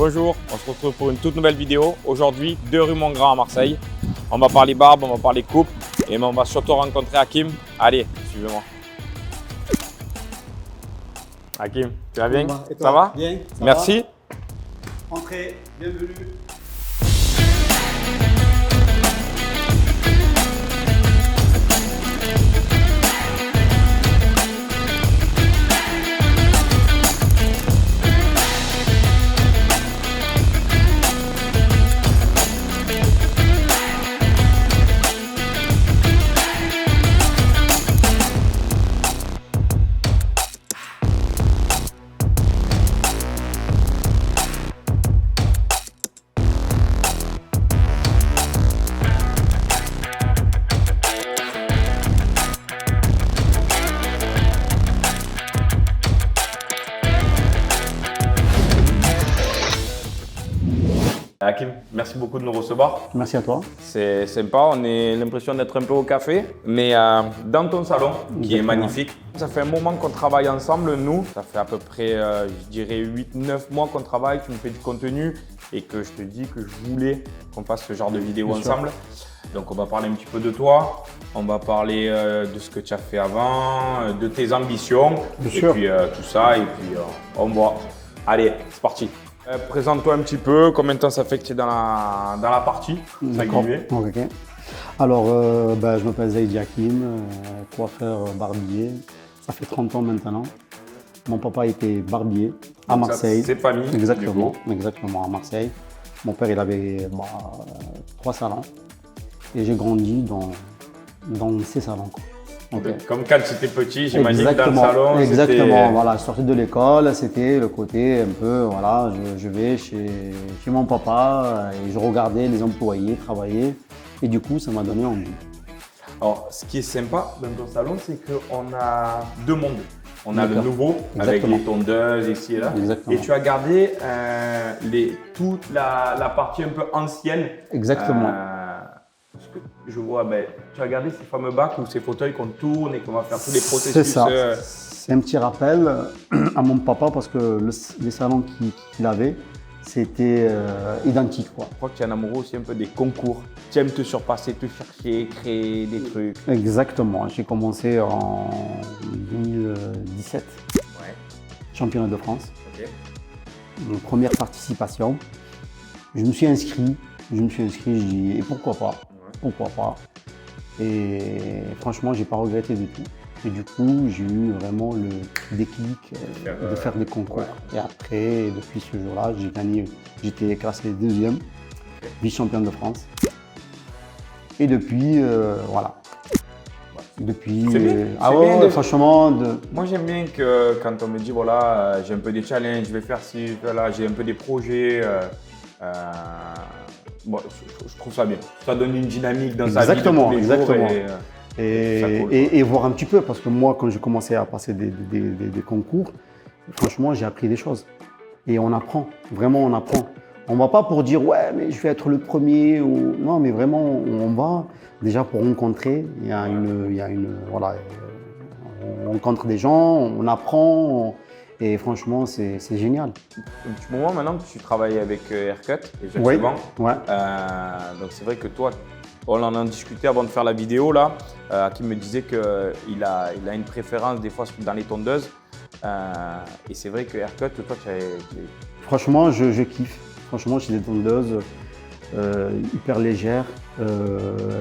Bonjour, on se retrouve pour une toute nouvelle vidéo. Aujourd'hui, 2 rue Montgrand à Marseille. On va parler barbe, on va parler coupe et on va surtout rencontrer Hakim. Allez, suivez-moi. Hakim, tu vas bien? Ça va? Bien. Merci. Entrez, bienvenue. Hakim, merci beaucoup de nous recevoir. Merci à toi. C'est sympa, on a l'impression d'être un peu au café, mais dans ton salon qui est magnifique. Ça fait un moment qu'on travaille ensemble, nous. Ça fait à peu près, je dirais, 8-9 mois qu'on travaille, tu me fais du contenu et que je te dis que je voulais qu'on fasse ce genre de vidéo ensemble. Donc on va parler un petit peu de toi, on va parler de ce que tu as fait avant, de tes ambitions, puis tout ça, et puis on voit. Allez, c'est parti. Présente-toi un petit peu, combien de temps ça fait que tu es dans la partie? D'accord. Ok. Alors, je m'appelle Zaïd Hakim, coiffeur barbier. Ça fait 30 ans maintenant. Mon papa était barbier à Marseille. C'est famille. Exactement, à Marseille. Mon père, il avait 3 salons. Et j'ai grandi dans ces salons. Okay. Comme quand tu étais petit, j'imagine dans le salon. Exactement, voilà, je sortais de l'école, c'était le côté un peu, voilà, je vais chez mon papa et je regardais les employés travailler et du coup, ça m'a donné envie. Alors, ce qui est sympa dans ton salon, c'est qu'on a 2 mondes. On a le nouveau avec les tondeuses ici et là. Exactement. Et tu as gardé toute la partie un peu ancienne. Exactement. Je vois, tu as regardé ces fameux bacs ou ces fauteuils qu'on tourne et qu'on va faire tous les processus. C'est ça. C'est un petit rappel à mon papa parce que les salons qu'il avait, c'était identique, quoi. Je crois que tu es un amoureux aussi un peu des concours. Tu aimes te surpasser, te chercher, créer des trucs. Exactement. J'ai commencé en 2017. Ouais. Championnat de France. Ok. Mon première participation. Je me suis inscrit, je dis et pourquoi pas. Pourquoi pas. Et franchement, j'ai pas regretté du tout. Et du coup, j'ai eu vraiment le déclic de faire des concours. Ouais. Et après, depuis ce jour-là, j'ai gagné. J'étais classé 2e, vice-champion de France. Et depuis, voilà. Depuis. C'est bien. Franchement. Moi, j'aime bien que quand on me dit voilà, j'ai un peu des challenges, je vais faire ci, voilà, j'ai un peu des projets. Bon, je trouve ça bien. Ça donne une dynamique dans sa vie de tous les jours et voir un petit peu, parce que moi, quand j'ai commencé à passer des concours, franchement, j'ai appris des choses. Et on apprend, vraiment on apprend. On ne va pas pour dire ouais, mais je vais être le premier ou non, mais vraiment on va déjà pour rencontrer. Voilà, on rencontre des gens, on apprend. Et franchement, c'est génial. Un petit moment maintenant que tu travailles avec Haircut et Jacques Souvent. Ouais. Donc c'est vrai que toi, on en a discuté avant de faire la vidéo là, qui me disait qu'il a une préférence des fois dans les tondeuses. Et c'est vrai que Haircut, toi, Franchement, je kiffe. Franchement, j'ai des tondeuses hyper légères,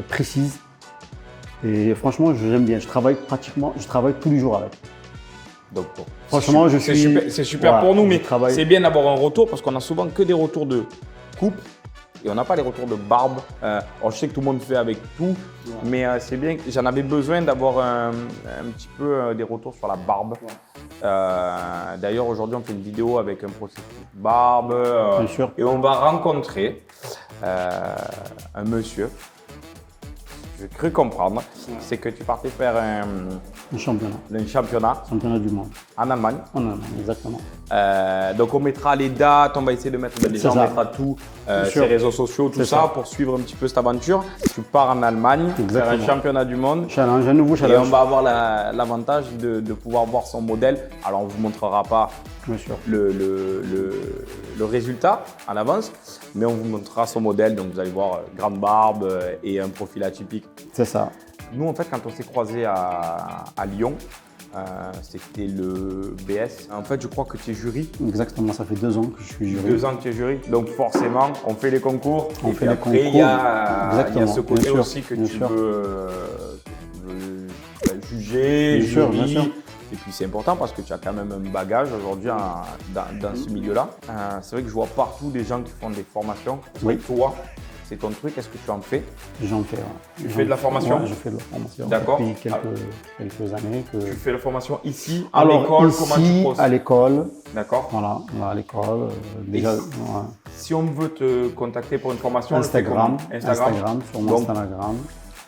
précises. Et franchement, j'aime bien. Je travaille tous les jours avec. Donc, bon, franchement, c'est super pour nous, mais c'est bien d'avoir un retour parce qu'on a souvent que des retours de coupe et on n'a pas les retours de barbe. Je sais que tout le monde fait avec tout, mais c'est bien. J'en avais besoin d'avoir un petit peu des retours sur la barbe. D'ailleurs, aujourd'hui, on fait une vidéo avec un processus barbe et on va rencontrer un monsieur. J'ai cru comprendre, c'est que tu partais faire Un championnat. Un championnat Championnat du monde. en Allemagne. En Allemagne, exactement. Donc on mettra les dates, on va essayer de mettre les gens, on mettra tout, sûr. ses réseaux sociaux, tout C'est ça, ça. pour suivre un petit peu cette aventure. Tu pars en Allemagne, faire un Exactement. championnat du monde. Challenge, un nouveau Et on challenge. va avoir l'avantage de pouvoir voir son modèle. Alors on ne vous montrera pas Bien sûr. le résultat en avance, mais on vous montrera son modèle. Donc vous allez voir grande barbe et un profil atypique. C'est ça. Nous en fait quand on s'est croisés à Lyon, c'était le BS. En fait je crois que tu es jury. Exactement, ça fait 2 ans que je suis jury. 2 ans que tu es jury. Donc forcément on fait les concours. On et fait puis les après il y concours. a Exactement, ce côté bien sûr, aussi que bien tu sûr. veux juger, Bien sûr, bien jury. sûr. Et puis c'est important parce que tu as quand même un bagage aujourd'hui dans ce milieu-là. C'est vrai que je vois partout des gens qui font des formations. Oui. Toi, c'est ton truc, est-ce que tu en fais? J'en fais. Ouais. Tu fais de la formation? Ouais, je fais de la formation. D'accord. Depuis quelques années. Que... Tu fais la formation ici, à Alors, l'école, ici, comment tu procèdes? à l'école. D'accord. Voilà, à l'école. Déjà, ouais. Si on veut te contacter pour une formation, on le fait Instagram, comment? sur mon Donc, Instagram.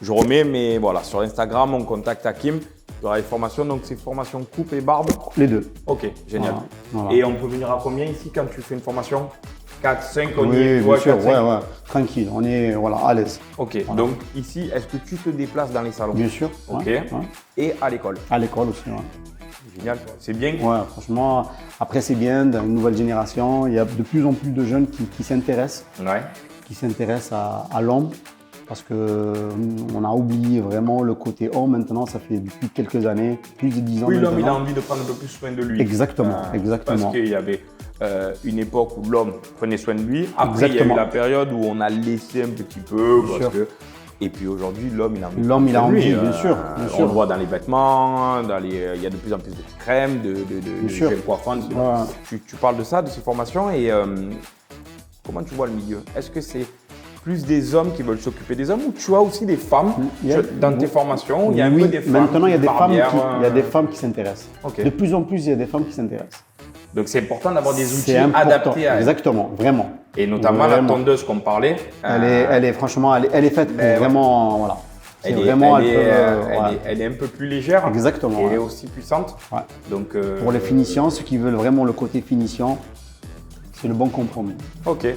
Je remets, mais voilà, sur Instagram, on contacte Hakim. Il y aura les formations, donc c'est formation coupe et barbe. Les deux. Ok, génial. Voilà. Et on peut venir à combien ici quand tu fais une formation? 4, 5, on y Oui, est, bien toi, sûr, 4, 5. ouais. Tranquille, on est à l'aise. Ok, Voilà. donc ici, est-ce que tu te déplaces dans les salons? Bien sûr. Ok. Ouais. Et à l'école? À l'école aussi, ouais. Génial, c'est bien. Ouais, franchement, après c'est bien, dans une nouvelle génération, il y a de plus en plus de jeunes qui s'intéressent à l'homme, parce qu'on a oublié vraiment le côté homme. Maintenant, ça fait depuis quelques années, plus de 10 ans Oui, l'homme, il a maintenant. envie de prendre un peu plus soin de lui. Exactement. Parce qu'il y avait une époque où l'homme prenait soin de lui. Après, il y a eu Exactement. la période où on a laissé un petit peu. Bien Parce sûr. que... Et puis aujourd'hui, l'homme, il a envie de L'homme, il a prendre soin de envie, lui. bien sûr, bien On sûr. le voit dans les vêtements, il y a de plus en plus de crèmes, de sûr. gel coiffant. Ouais. Tu parles de ça, de ces formations. Et comment tu vois le milieu? Est-ce que c'est plus des hommes qui veulent s'occuper des hommes ou tu as aussi des femmes dans tes formations? Il y a un peu des femmes. Maintenant, il y a des femmes barbières, il y a des femmes qui s'intéressent. Ok. De plus en plus, il y a des femmes qui s'intéressent. Donc c'est important d'avoir des outils C'est important. adaptés à elles. Exactement, vraiment. Et notamment la Vraiment. tondeuse qu'on parlait. Elle est franchement, elle est faite pour Ben ouais. vraiment, voilà. C'est Elle est, vraiment, elle, elle est, peut, elle ouais. est- elle est un peu plus légère. Exactement, Et elle ouais. est aussi puissante. Ouais. Donc, Pour les finitions, ceux qui veulent vraiment le côté finition, c'est le bon compromis. Ok. Eh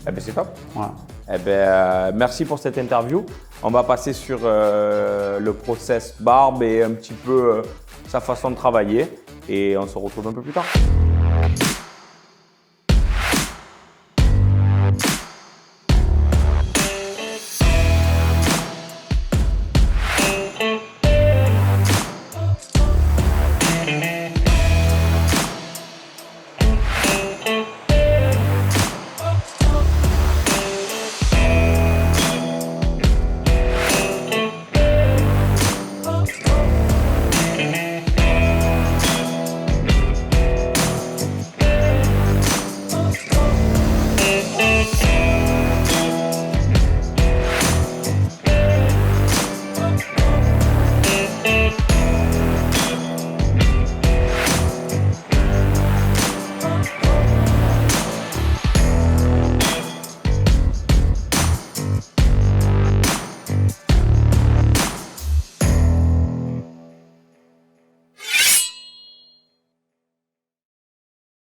ben, c'est top. Voilà. Eh ben, merci pour cette interview. On va passer sur le process barbe et un petit peu sa façon de travailler. Et on se retrouve un peu plus tard.